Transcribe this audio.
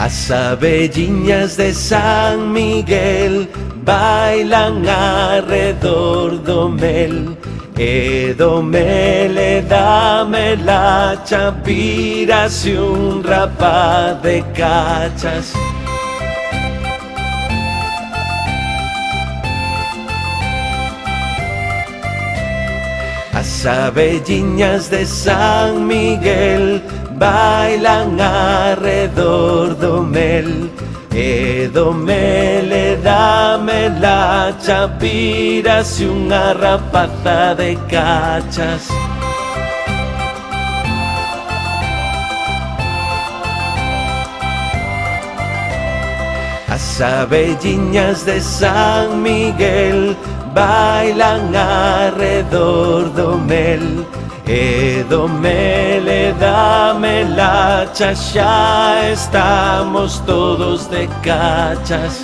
As abelliñas de San Miguel bailan alrededor do mel, e do mel e da melacha vírase un rapaz de cachas. As abelliñas de San Miguel bailan alrededor do mel, e do mel e da melacha vírase unha rapaza de cachas. As abelliñas de San Miguel bailan alrededor do mel, e do mel e da melacha xa estamos todos de cachas.